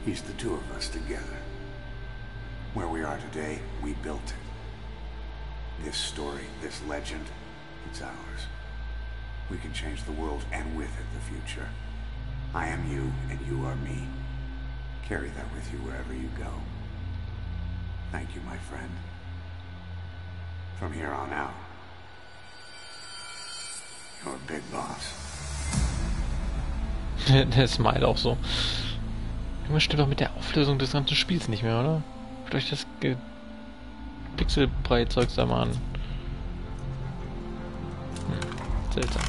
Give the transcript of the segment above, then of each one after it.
He's the two of us together. Where we are today, we built it. This story, this legend, it's ours. We can change the world and with it the future. I am you and you are me. Carry that with you wherever you go. Thank you, my friend. From here on out, you're a big boss. Der Smile auch so. Irgendwas stimmt doch mit der Auflösung des ganzen Spiels nicht mehr, oder? Guckt euch das Pixelbrei-Zeugs da mal an. Seltsam.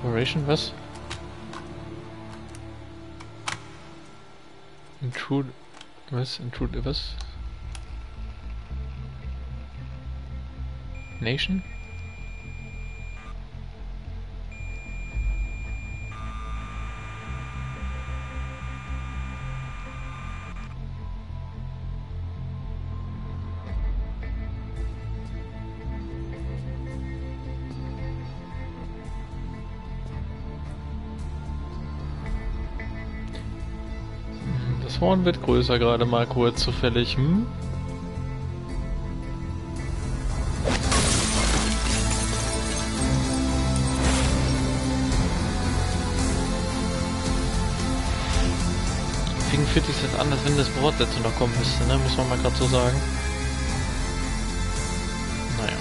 Operation, was? Intrude, was? Intrude, was? Nation? Das Horn wird größer gerade mal kurz zufällig, hm? Deswegen fühlt sich das an, als wenn das Fortsetzung noch kommen müsste, ne? Muss man mal gerade so sagen. Naja.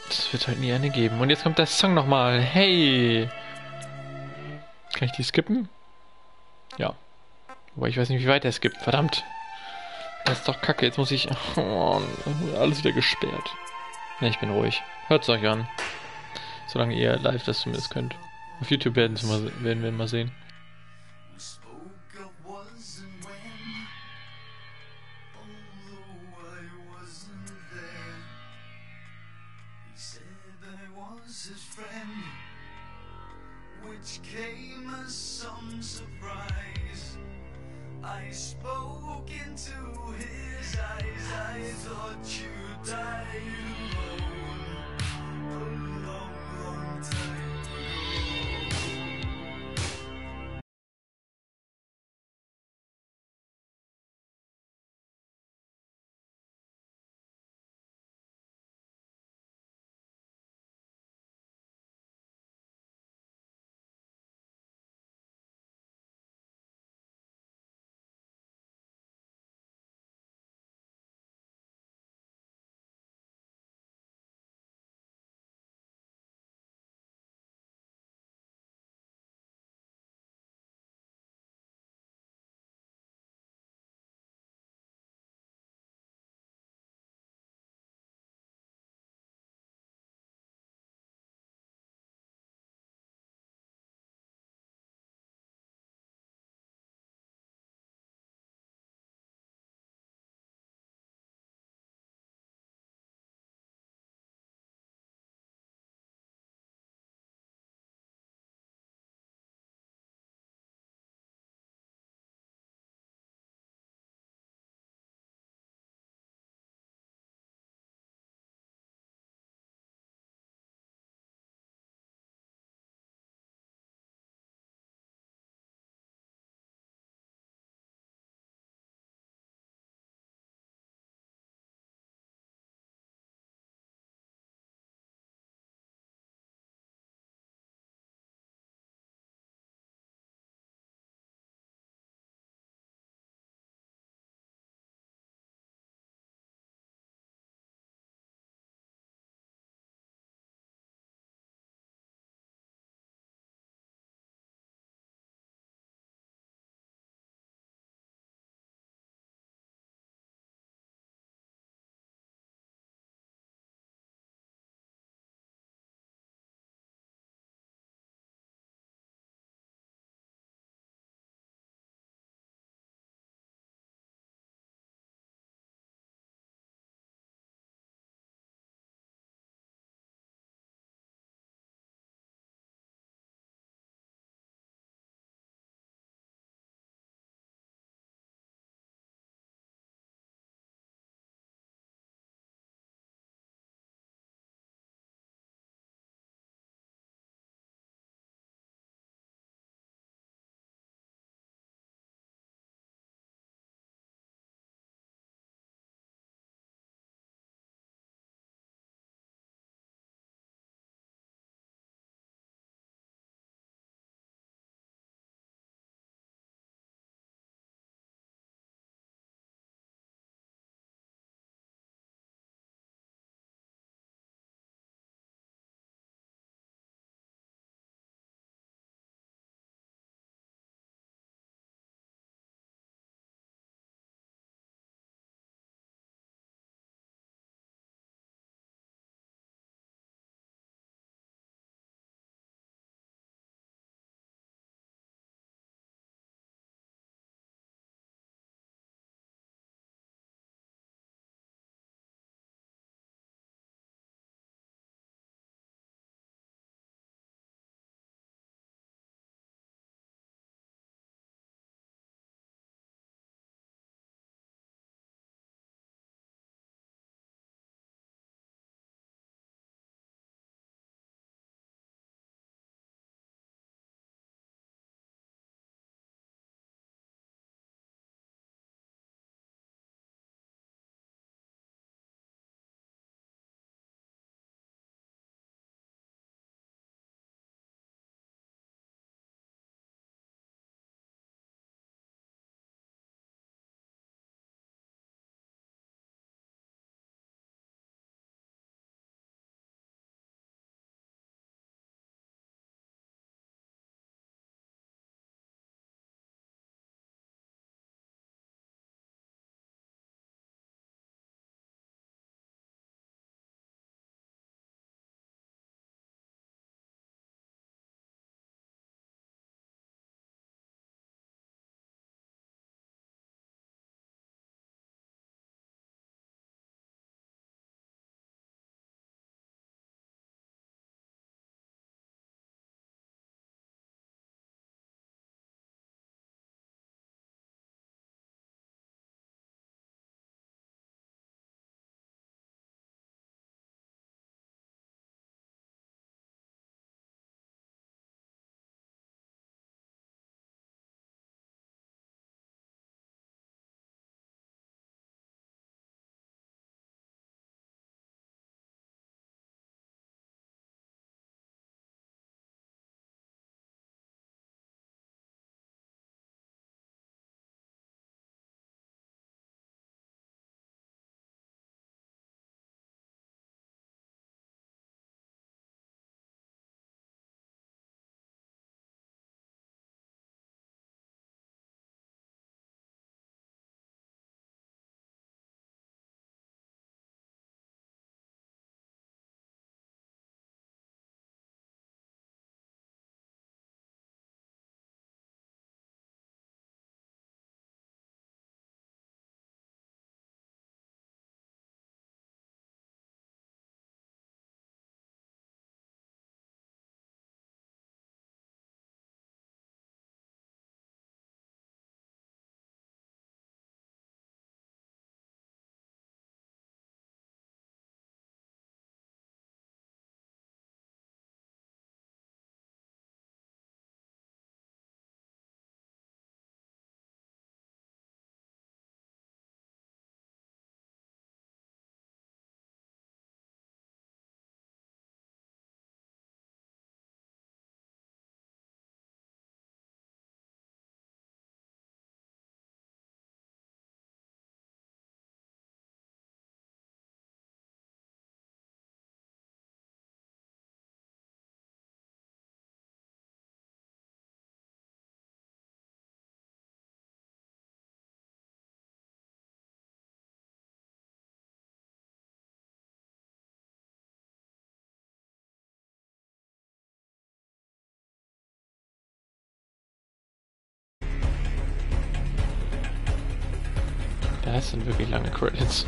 Das wird halt nie eine geben. Und jetzt kommt der Song nochmal. Hey! Kann ich die skippen? Ja. Wobei ich weiß nicht, wie weit er skippt. Verdammt. Das ist doch kacke. Jetzt muss ich... Oh, alles wieder gesperrt. Ne, ich bin ruhig. Hört's euch an. Solange ihr live das zumindest könnt. Auf YouTube werden wir mal sehen. Which came as some surprise. I spoke into his eyes. I thought you died alone. Das sind wirklich lange Credits.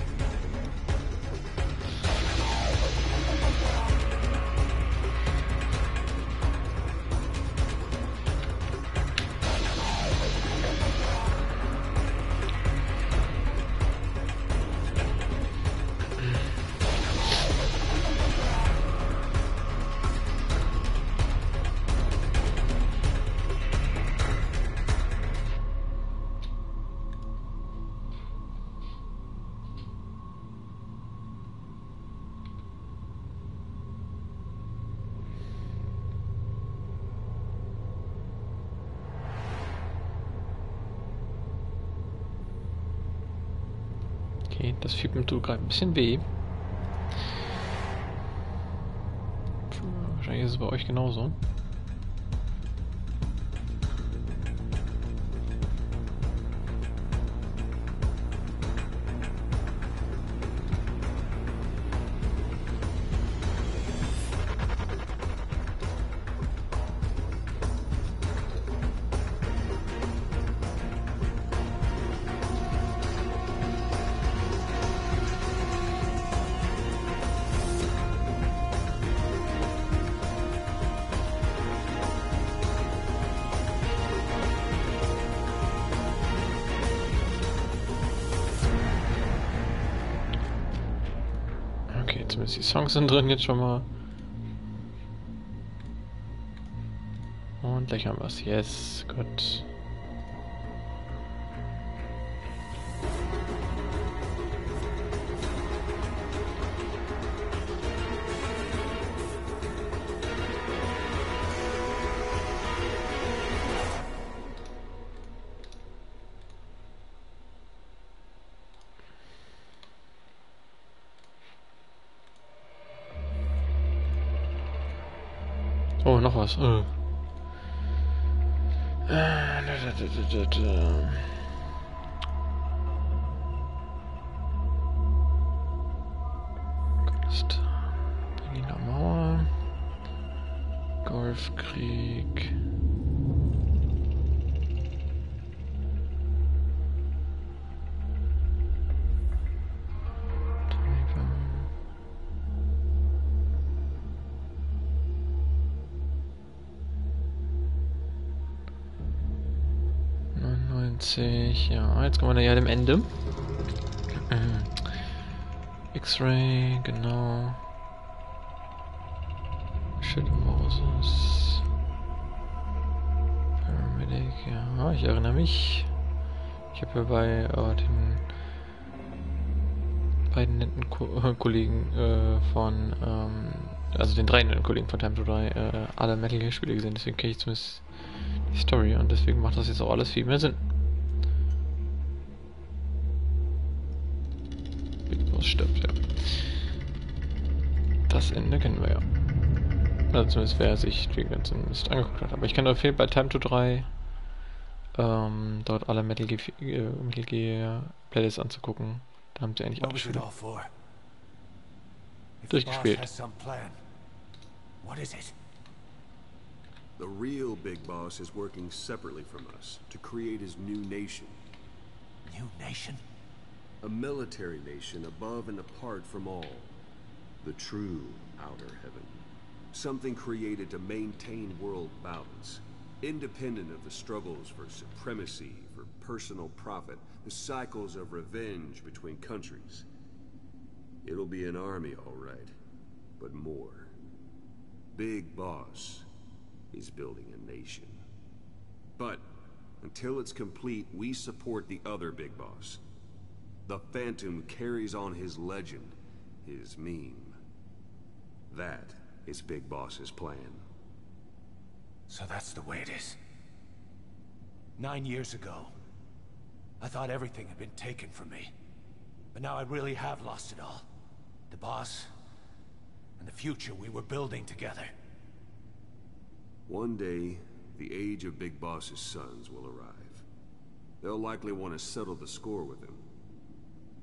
Okay, das Fiepen tut gerade ein bisschen weh. Wahrscheinlich ist es bei euch genauso. Zumindest die Songs sind drin jetzt schon mal. Und gleich haben wir es. Yes, gut. Oh, noch was. Kunst. Berliner Mauer. Golfkrieg. Ja, jetzt kommen wir ja dem Ende. X-Ray, genau. Shit Moses. Paramedic, ja, ich erinnere mich. Ich habe ja bei den beiden netten Kollegen von, also den drei netten Kollegen von Time to Die, alle Metal Gear Spiele gesehen, deswegen kenne ich zumindest die Story und deswegen macht das jetzt auch alles viel mehr Sinn. Stirbt, ja. Das Ende kennen wir ja. Also zumindest wer sich den ganzen Mist angeguckt hat. Aber ich kann nur empfehlen, bei Time to 3 dort alle Metal Gear Playlists anzugucken. Da haben sie eigentlich alles schon durchgespielt. The real Big Boss is working separately from us to create his new nation. New nation? A military nation above and apart from all. The true outer heaven. Something created to maintain world balance. Independent of the struggles for supremacy, for personal profit, the cycles of revenge between countries. It'll be an army, all right, but more. Big Boss is building a nation. But until it's complete, we support the other Big Boss. The Phantom carries on his legend, his meme. That is Big Boss's plan. So that's the way it is. 9 years ago, I thought everything had been taken from me. But now I really have lost it all. The boss, and the future we were building together. One day, the age of Big Boss's sons will arrive. They'll likely want to settle the score with him.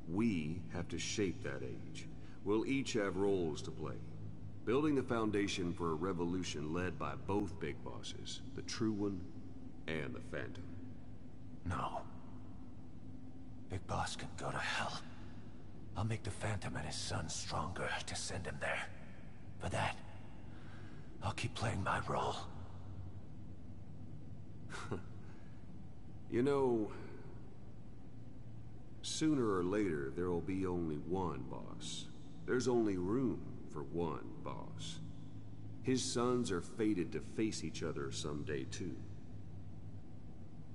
We have to shape that age. We'll each have roles to play. Building the foundation for a revolution led by both Big Bosses, the True One and the Phantom. No. Big Boss can go to hell. I'll make the Phantom and his son stronger to send him there. For that, I'll keep playing my role. You know, sooner or later, there will be only one boss. There's only room for one boss. His sons are fated to face each other someday, too.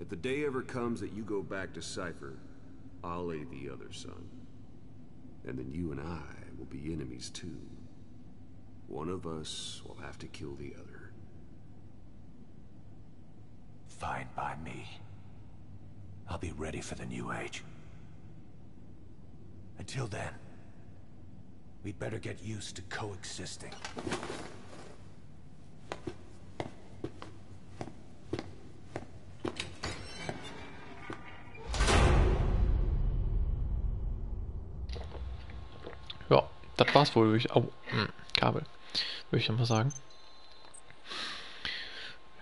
If the day ever comes that you go back to Cypher, I'll aid the other son. And then you and I will be enemies, too. One of us will have to kill the other. Fine by me. I'll be ready for the new age. Until then, we'd better get used to coexisting. Ja, das war's wohl. Kabel. Würde ich nochmal sagen.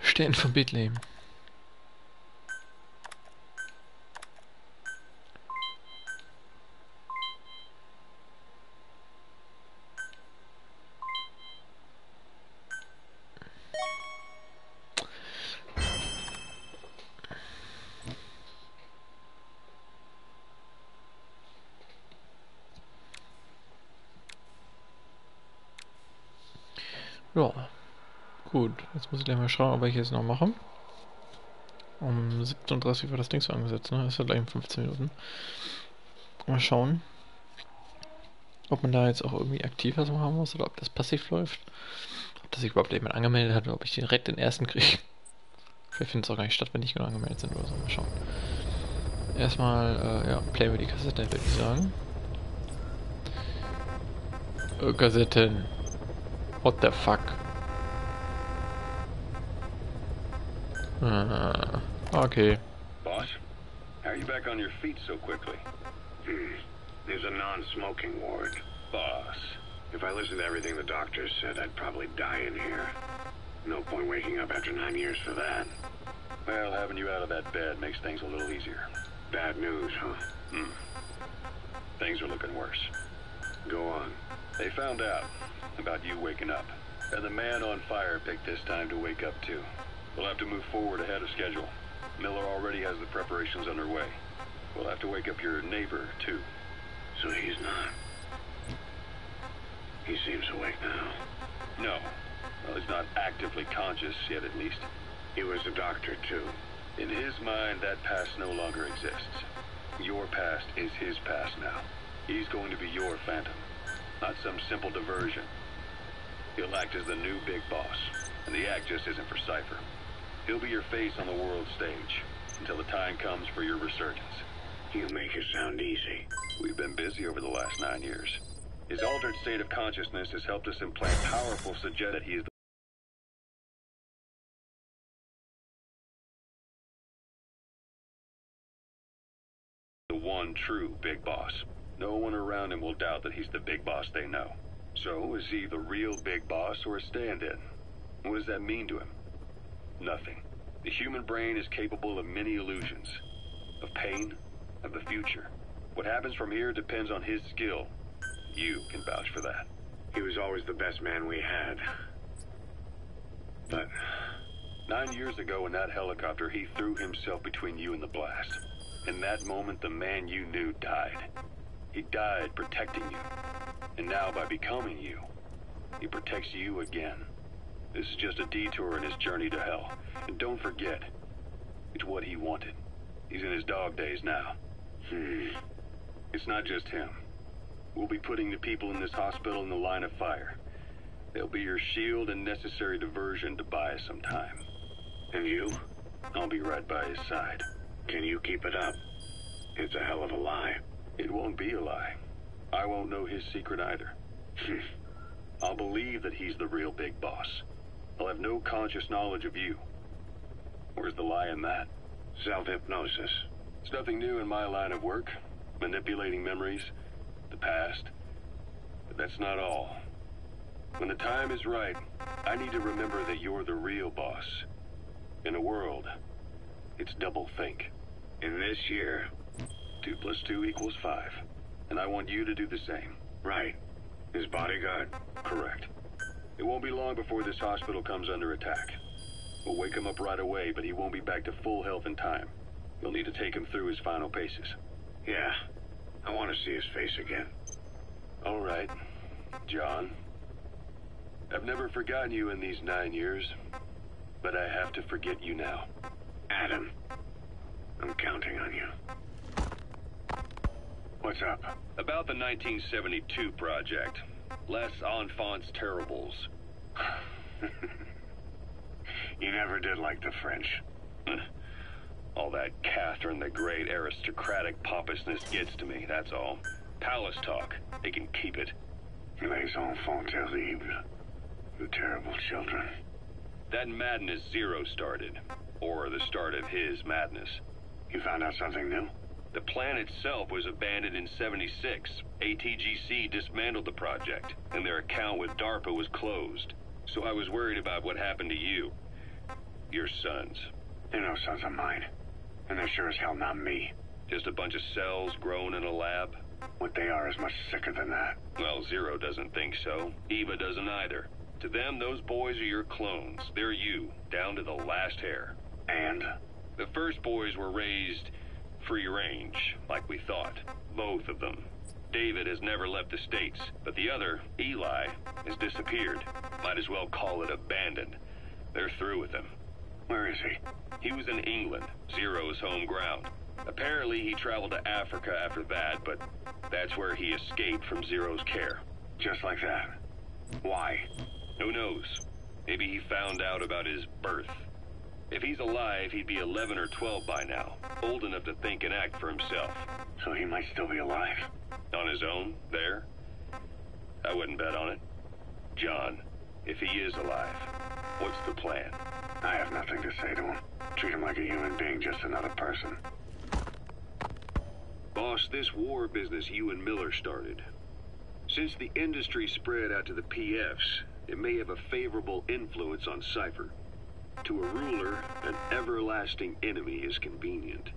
Stern von Bethlehem. Ja, gut. Jetzt muss ich gleich mal schauen, ob ich jetzt noch mache. Um 17:30 Uhr war das Ding so angesetzt, ne? Das ist ja gleich in 15 Minuten. Mal schauen, ob man da jetzt auch irgendwie aktiv was machen muss oder ob das passiv läuft. Ob das sich überhaupt jemand angemeldet hat oder ob ich direkt den ersten kriege. Vielleicht findet es auch gar nicht statt, wenn nicht genau angemeldet sind oder so. Mal schauen. Erstmal, ja, play mit die Kassette, würde ich sagen. Kassetten. What the fuck? Okay. Boss, how are you back on your feet so quickly? There's a non-smoking ward. Boss. If I listened to everything the doctors said, I'd probably die in here. No point waking up after 9 years for that. Well, having you out of that bed makes things a little easier. Bad news, huh? Things are looking worse. Go on. They found out about you waking up, and the man on fire picked this time to wake up too. We'll have to move forward ahead of schedule. Miller already has the preparations underway. We'll have to wake up your neighbor too. So he's not. He seems awake now. No. Well, he's not actively conscious yet, at least. He was a doctor, too. In his mind, that past no longer exists. Your past is his past now. He's going to be your Phantom, not some simple diversion. He'll act as the new big boss, and the act just isn't for Cypher. He'll be your face on the world stage, until the time comes for your resurgence. You make it sound easy. We've been busy over the last 9 years. His altered state of consciousness has helped us implant powerful suggestion that he is the one true big boss. No one around him will doubt that he's the big boss they know. So, is he the real big boss or a stand-in? What does that mean to him? Nothing. The human brain is capable of many illusions. Of pain, of the future. What happens from here depends on his skill. You can vouch for that. He was always the best man we had. But 9 years ago in that helicopter, he threw himself between you and the blast. In that moment, the man you knew died. He died protecting you. And now, by becoming you, he protects you again. This is just a detour in his journey to hell. And don't forget, it's what he wanted. He's in his dog days now. It's not just him. We'll be putting the people in this hospital in the line of fire. They'll be your shield and necessary diversion to buy us some time. And you? I'll be right by his side. Can you keep it up? It's a hell of a lie. It won't be a lie. I won't know his secret either. I'll believe that he's the real big boss. I'll have no conscious knowledge of you. Where's the lie in that? Self-hypnosis. It's nothing new in my line of work. Manipulating memories, the past. But that's not all. When the time is right, I need to remember that you're the real boss. In a world, it's double think. In this year, 2 + 2 = 5. And I want you to do the same. Right. His bodyguard? Correct. It won't be long before this hospital comes under attack. We'll wake him up right away, but he won't be back to full health in time. You'll need to take him through his final paces. Yeah. I want to see his face again. All right, John. I've never forgotten you in these 9 years, but I have to forget you now. Adam, I'm counting on you. What's up? About the 1972 project. Les Enfants Terribles. You never did like the French. All that Catherine the Great aristocratic pompousness gets to me, that's all. Palace talk. They can keep it. Les enfants terribles. The terrible children. That madness Zero started. Or the start of his madness. You found out something new? The plan itself was abandoned in '76. ATGC dismantled the project, and their account with DARPA was closed. So I was worried about what happened to you. Your sons. They're no sons of mine. And they're sure as hell not me. Just a bunch of cells grown in a lab? What they are is much sicker than that. Well, Zero doesn't think so. Eva doesn't either. To them, those boys are your clones. They're you, down to the last hair. And? The first boys were raised free range, like we thought. Both of them. David has never left the States, but the other, Eli, has disappeared. Might as well call it abandoned. They're through with him. Where is he? He was in England, Zero's home ground. Apparently he traveled to Africa after that, but that's where he escaped from Zero's care. Just like that. Why? Who knows? Maybe he found out about his birth. If he's alive, he'd be 11 or 12 by now, old enough to think and act for himself. So he might still be alive. On his own, there? I wouldn't bet on it. John, if he is alive, what's the plan? I have nothing to say to him. Treat him like a human being, just another person. Boss, this war business you and Miller started. Since the industry spread out to the PFs, it may have a favorable influence on Cypher. To a ruler, an everlasting enemy is convenient.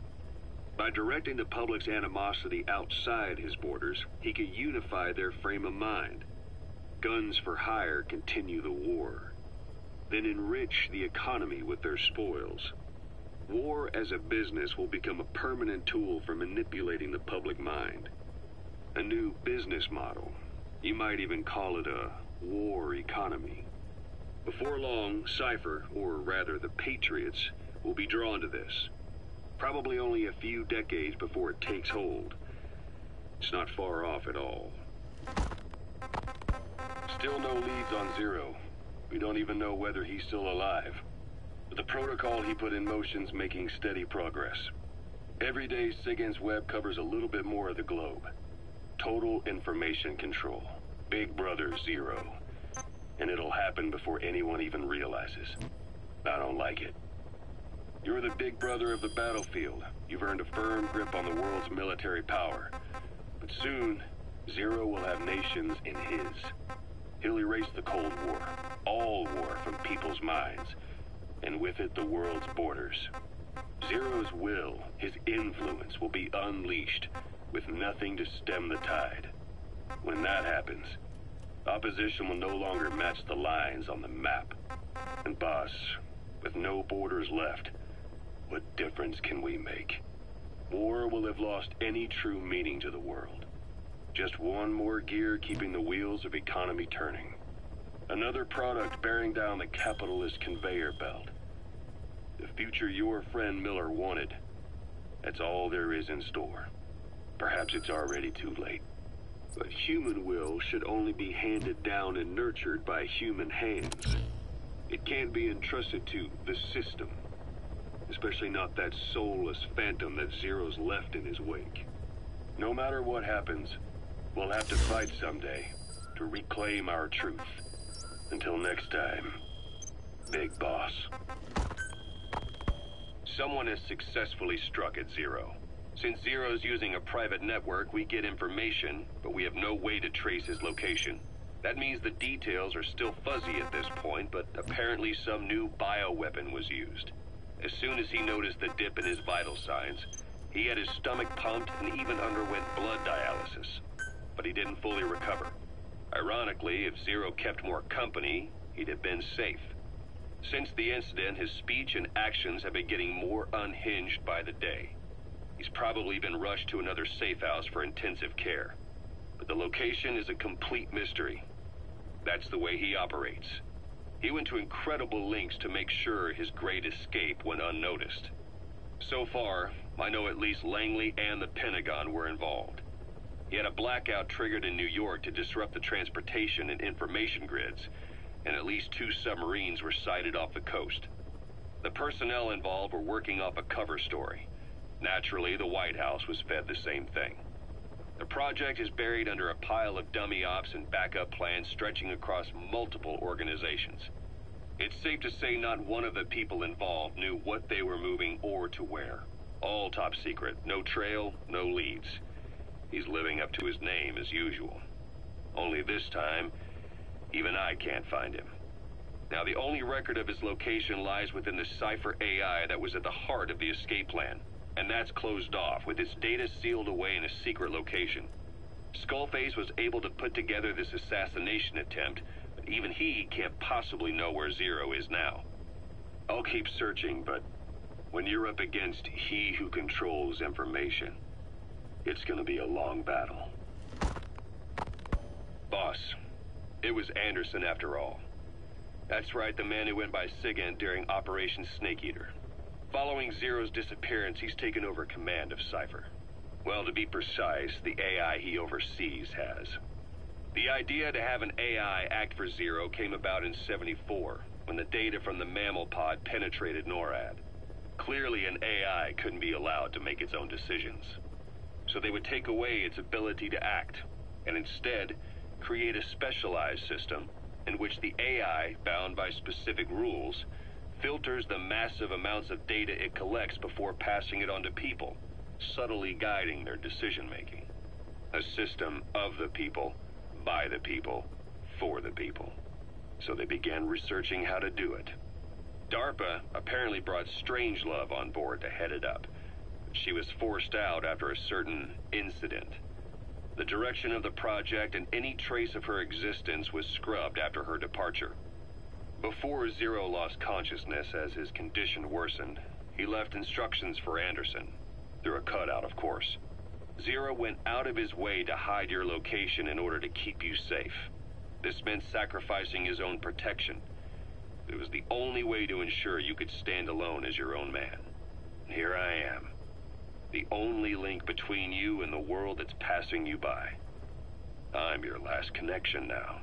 By directing the public's animosity outside his borders, he could unify their frame of mind. Guns for hire continue the war. Then enrich the economy with their spoils. War as a business will become a permanent tool for manipulating the public mind. A new business model. You might even call it a war economy. Before long, Cypher, or rather the Patriots, will be drawn to this. Probably only a few decades before it takes hold. It's not far off at all. Still no leads on Zero. We don't even know whether he's still alive. But the protocol he put in motion's making steady progress. Every day, SIGINT's web covers a little bit more of the globe. Total information control. Big Brother Zero. And it'll happen before anyone even realizes. I don't like it. You're the big brother of the battlefield. You've earned a firm grip on the world's military power. But soon, Zero will have nations in his. He'll erase the Cold War, all war from people's minds, and with it the world's borders. Zero's will, his influence, will be unleashed, with nothing to stem the tide. When that happens, opposition will no longer match the lines on the map. And boss, with no borders left, what difference can we make? War will have lost any true meaning to the world. Just one more gear keeping the wheels of economy turning. Another product bearing down the capitalist conveyor belt. The future your friend Miller wanted. That's all there is in store. Perhaps it's already too late. But human will should only be handed down and nurtured by human hands. It can't be entrusted to the system. Especially not that soulless phantom that Zero's left in his wake. No matter what happens, we'll have to fight someday to reclaim our truth. Until next time, Big Boss. Someone has successfully struck at Zero. Since Zero's using a private network, we get information, but we have no way to trace his location. That means the details are still fuzzy at this point, but apparently some new bioweapon was used. As soon as he noticed the dip in his vital signs, He had his stomach pumped and even underwent blood dialysis, but he didn't fully recover. Ironically, if Zero kept more company, he'd have been safe. Since the incident, his speech and actions have been getting more unhinged by the day. He's probably been rushed to another safe house for intensive care. But the location is a complete mystery. That's the way he operates. He went to incredible lengths to make sure his great escape went unnoticed. So far, I know at least Langley and the Pentagon were involved. He had a blackout triggered in New York to disrupt the transportation and information grids, and at least 2 submarines were sighted off the coast. The personnel involved were working off a cover story. Naturally, the White House was fed the same thing. The project is buried under a pile of dummy ops and backup plans stretching across multiple organizations. It's safe to say not one of the people involved knew what they were moving or to where. All top secret, no trail, no leads. He's living up to his name as usual. Only this time, even I can't find him. Now, the only record of his location lies within the Cypher AI that was at the heart of the escape plan, and that's closed off, with its data sealed away in a secret location. Skullface was able to put together this assassination attempt, but even he can't possibly know where Zero is now. I'll keep searching, but when you're up against he who controls information, it's gonna be a long battle. Boss, it was Anderson after all. That's right, the man who went by SIGINT during Operation Snake Eater. Following Zero's disappearance, he's taken over command of Cypher. Well, to be precise, the AI he oversees has. The idea to have an AI act for Zero came about in '74, when the data from the mammal pod penetrated NORAD. Clearly, an AI couldn't be allowed to make its own decisions. So they would take away its ability to act, and instead create a specialized system in which the AI, bound by specific rules, filters the massive amounts of data it collects before passing it on to people, subtly guiding their decision-making. A system of the people, by the people, for the people. So they began researching how to do it. DARPA apparently brought Strangelove on board to head it up. She was forced out after a certain incident. The direction of the project and any trace of her existence was scrubbed after her departure. Before Zero lost consciousness as his condition worsened, he left instructions for Anderson, through a cutout, of course. Zero went out of his way to hide your location in order to keep you safe. This meant sacrificing his own protection. It was the only way to ensure you could stand alone as your own man. Here I am. The only link between you and the world that's passing you by. I'm your last connection now.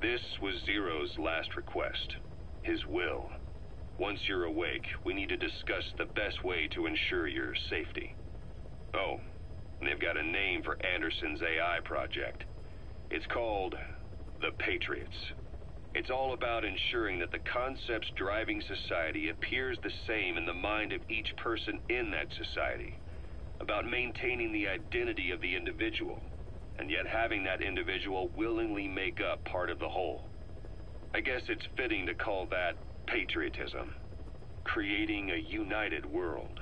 This was Zero's last request. His will. Once you're awake, we need to discuss the best way to ensure your safety. Oh, and they've got a name for Anderson's AI project. It's called the Patriots. It's all about ensuring that the concepts driving society appears the same in the mind of each person in that society. About maintaining the identity of the individual, and yet having that individual willingly make up part of the whole. I guess it's fitting to call that patriotism. Creating a united world.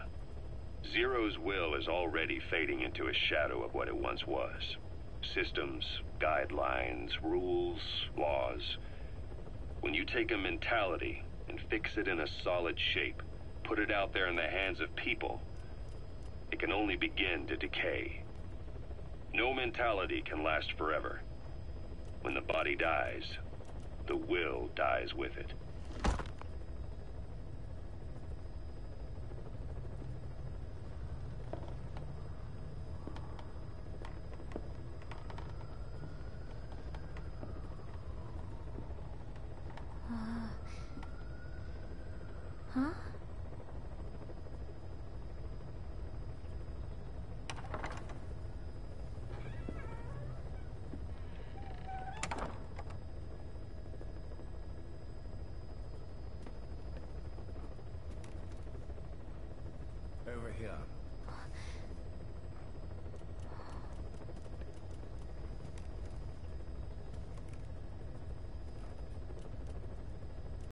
Zero's will is already fading into a shadow of what it once was. Systems, guidelines, rules, laws. When you take a mentality and fix it in a solid shape, put it out there in the hands of people, it can only begin to decay. No mentality can last forever. When the body dies, the will dies with it. Huh? Over here.